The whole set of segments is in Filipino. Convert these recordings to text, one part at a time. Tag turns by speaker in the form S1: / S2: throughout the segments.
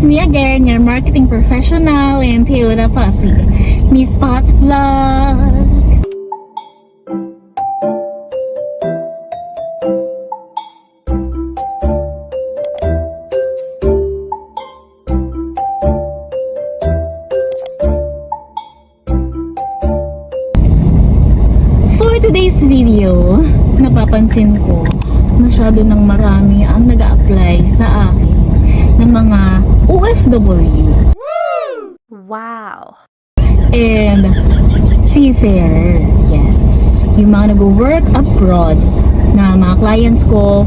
S1: me again, your marketing professional and Toyota Posse, Miss Pot Vlog. For today's video, napapansin ko masyado ng marami ang nag-a-apply sa akin ng mga OFW.
S2: Wow!
S1: And seafarer, yes. Yung mga nag-work abroad na mga clients ko,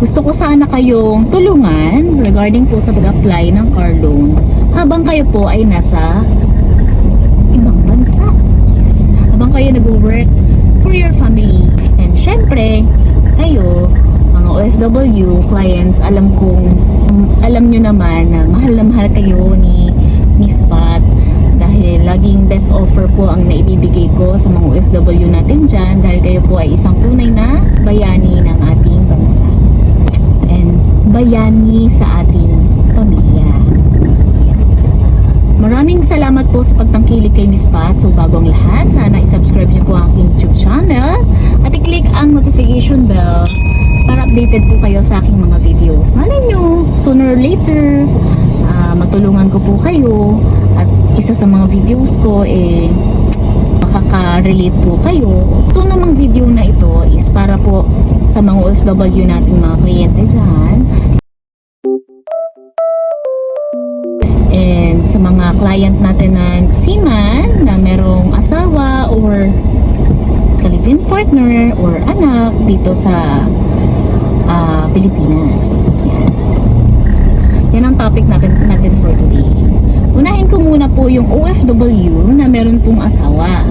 S1: gusto ko sana kayong tulungan regarding po sa pag-apply ng car loan habang kayo po ay nasa ibang bansa. Yes. Habang kayo nag-work for your family. And syempre, kayo, mga OFW clients, alam nyo naman na mahal kayo ni Spot dahil laging best offer po ang naibibigay ko sa mga OFW natin dyan dahil kayo po ay isang tunay na bayani ng ating bansa and bayani sa ating pamilya. So, yeah. Maraming salamat po sa pagtangkilik kay Miss Pat. So bago ang lahat, sana i-subscribe niyo po ang aking YouTube channel at i-click ang notification bell para updated po kayo sa aking mga videos. Malay nyo, sooner or later, matulungan ko po kayo at isa sa mga videos ko makaka-relate po kayo. Ito namang video na ito is para po sa mga OFW nating mga kliyente dyan. And sa mga client natin na seaman na merong asawa or ka-live-in partner or anak dito sa Pilipinas. Yan ang topic natin for today. Unahin ko muna po yung OFW na meron pong asawa.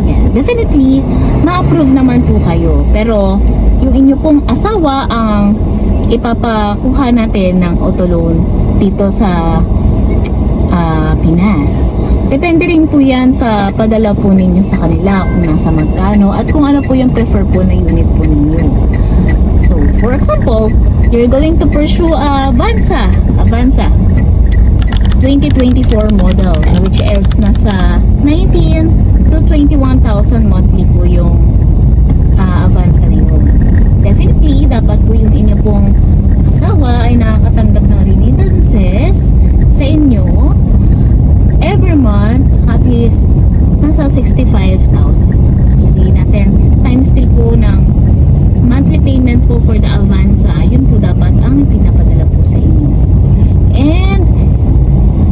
S1: Yan. Definitely, ma-approve naman po kayo. Pero yung inyo pong asawa ang ipapakuha natin ng auto loan dito sa Pinas. Depende rin po yan sa padala po ninyo sa kanila kung nasa magkano at kung ano po yung prefer po na unit po ninyo. So, for example, you're going to pursue a Avanza 2024 model, which is nasa 19 to 21,000 monthly po yung Avanza na yun. Definitely, dapat po yung inyo pong asawa ay nakakatanggap ng remittances sa inyo every month, at least nasa 65,000. So, sabihin natin, times 3 po ng monthly payment po for the Avanza, yun po dapat ang pinapadala po sa inyo. And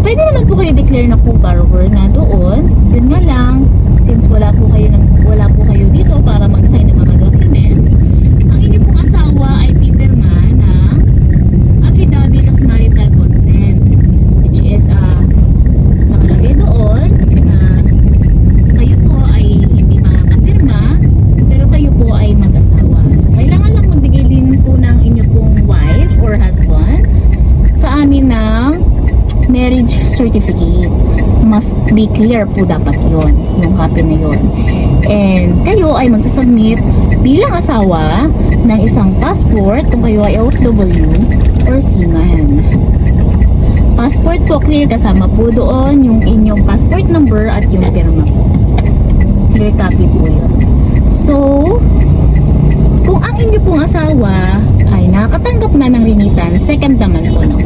S1: pwede naman po kayo declare na po borrower na doon. Yun nga lang, since wala po kayo dito para mag-sign ng mga documents, ang inyo pong asawa ay pipirma ng affidavit of marital consent, which is nakalagay doon na kayo po ay hindi makakapirma pero kayo po ay mag-asawa. So kailangan lang magbigay din po ng inyo pong wife or husband sa amin ng marriage certificate. Must be clear po dapat yon, yung copy na yon. And kayo ay magsasubmit bilang asawa ng isang passport kung kayo ay OFW or seaman. Passport po clear, kasama po doon yung inyong passport number at yung pirma po. Clear copy po yun. So, kung ang inyo pong asawa ay nakakatanggap na ng remittance, second naman po, no?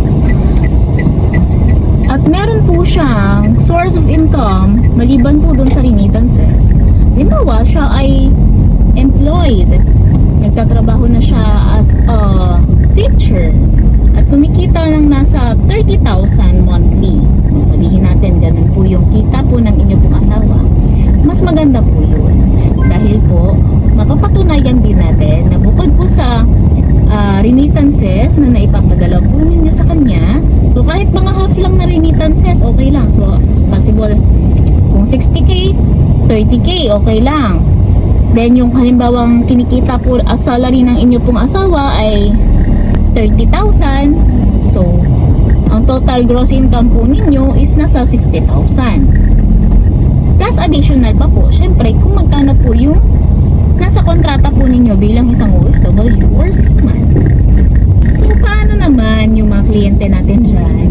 S1: At meron po siyang source of income maliban po dun sa remittances. Halimbawa, siya ay employed. Nagtatrabaho na siya as a teacher at kumikita ng nasa 30,000 monthly. Sabihin natin, ganun po yung kita po ng inyo pong asawa. Mas maganda po yun. Dahil po, mapapatunayan din natin na bukod po sa remittances na naipapadala po ninyo sa kanya, so kahit mga half lang na remittances, okay lang. So, possible, kung 60k, 30k, okay lang. Then, yung halimbawang kinikita po as salary ng inyo pong asawa ay 30,000. So, ang total gross income po ninyo is nasa 60,000. Plus additional pa po, syempre, kung magkano po yung nasa kontrata po ninyo bilang isang OFW or seaman. So, paano naman yung mga kliyente natin dyan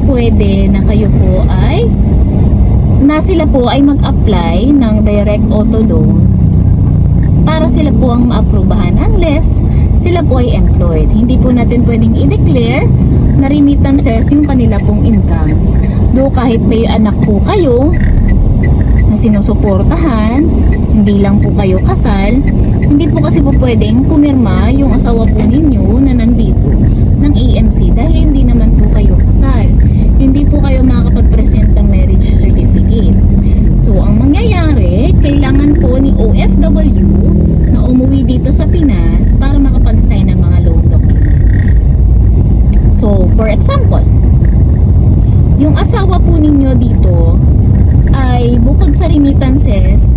S1: pwede na kayo po ay sila po ay mag-apply ng direct auto loan para sila po ang maaprubahan unless sila po ay employed. Hindi po natin pwedeng i-declare na remittances yung kanila pong income. Do kahit may anak po kayo na sinusuportahan, hindi lang po kayo kasal, hindi po kasi po pwedeng pumirma yung asawa po ninyo na nandito ng AMC dahil hindi naman po kayo kasal. Hindi po kayo makakapag-present ng marriage certificate. So, ang mangyayari, kailangan po ni OFW na umuwi dito sa Pinas para makapag-sign ng mga loan documents. So, for example, yung asawa po ninyo dito ay bukod sa remittances,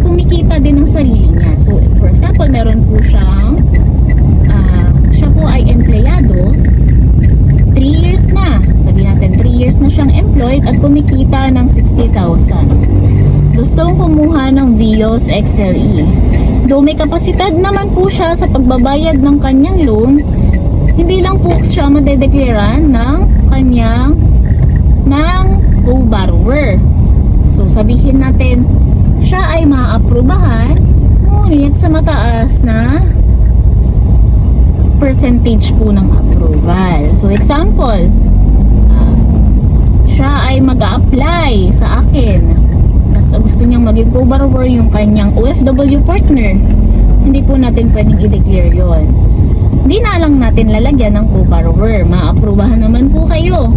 S1: kumikita din ng sarili niya. So, for example, meron po siyang siya po ay empleyado 3 years na. Sabihin natin 3 years na siyang employed at kumikita ng 60,000. Gustong kumuha ng Vios XLE. Though may kapasidad naman po siya sa pagbabayad ng kanyang loan, hindi lang po siya madedekleran ng kanyang co-borrower. So sabihin natin siya ay maaaprubahan, ngunit sa mataas na percentage po ng approval. So example, siya ay mag-a-apply sa akin at gusto niyang maging co-borrower yung kanyang OFW partner, hindi po natin pwedeng i-declare yon. Hindi na lang natin lalagyan ng co-borrower, maaprubahan naman po kayo,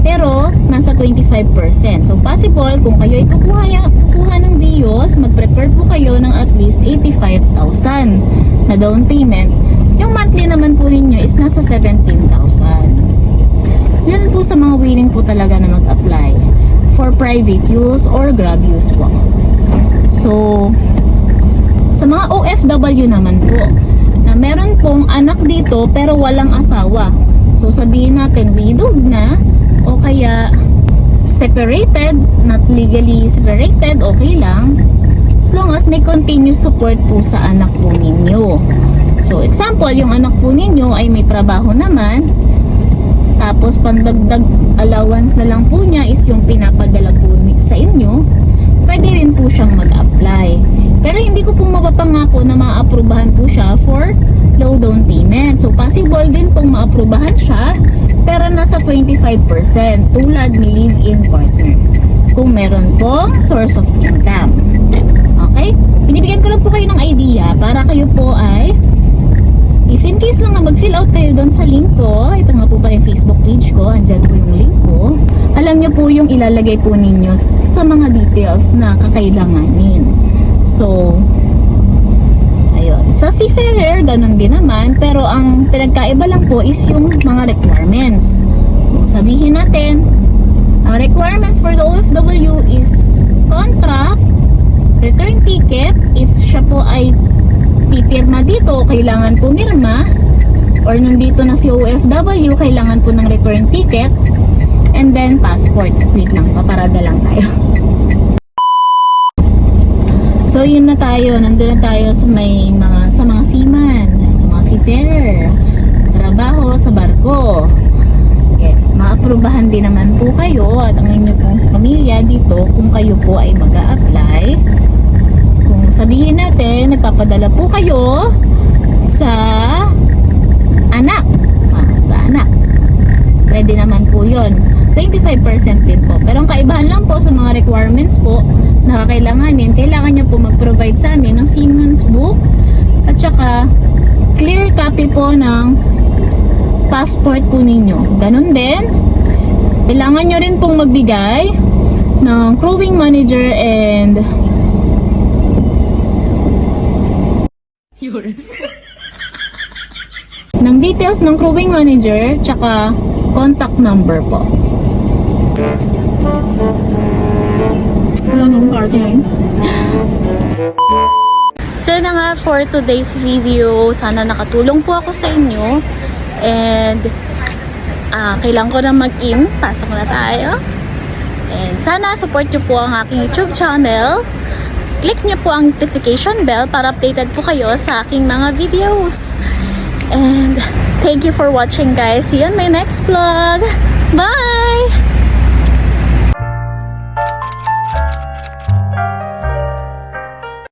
S1: pero nasa 25%. So possible kung kayo ay kukuha ng Vios, mag-prepare po kayo ng at least 85,000 na down payment. Yung monthly naman po ninyo is nasa 17,000. Yun po sa mga willing po talaga na mag-apply for private use or grab use po. So, sa mga OFW naman po, na meron pong anak dito pero walang asawa. So, sabihin natin widowed na o kaya separated, not legally separated, okay lang. As long as may continuous support po sa anak po ninyo. So, example, yung anak po ninyo ay may trabaho naman, tapos pandagdag allowance na lang po niya is yung pinapadala po sa inyo, pwede rin po siyang mag-apply. Pero hindi ko po mapapangako na maaprubahan po siya for low down payment. So, possible din pong maaprubahan siya, pero nasa 25% tulad ni live-in partner. Kung meron pong source of income. Okay? Binibigyan ko lang po kayo ng idea para kayo po ay if in case lang na mag-fill out kayo doon sa link ko, ito nga po pala yung Facebook page ko, andyan po yung link ko, alam nyo po yung ilalagay po ninyo sa mga details na kakailanganin. So, ayun. Sa seafarer, ganun din naman, pero ang pinagkaiba lang po is yung mga requirements. Sabihin natin, ang requirements for the OFW is contract, return ticket, if siya po ay pipirma dito, kailangan pumirma, or nandito na si OFW, kailangan po ng return ticket, and then passport. Wait lang, paparada lang tayo. So yun na tayo, nandun na tayo sa mga seaman, sa mga seafarer, trabaho sa barko. Yes, maaprubahan din naman po kayo at ang inyong pong pamilya dito kung kayo po ay mag-a-apply. Kung sabihin natin, nagpapadala po kayo sa anak. Sa anak. Pwede naman po yun. 25% din po. Pero ang kaibahan lang po sa mga requirements po na kailangan nyo po mag-provide sa amin ng seaman's book at saka clear copy po ng passport po ninyo. Ganun din, kailangan nyo rin pong magbigay ng crewing manager and ng details ng crewing manager tsaka contact number po. So na nga for today's video, sana nakatulong po ako sa inyo and kailangan ko na mag-in, pasok na tayo and sana support nyo po ang aking YouTube channel. Click nyo po ang notification bell para updated po kayo sa aking mga videos. And thank you for watching guys. See you on my next vlog. Bye!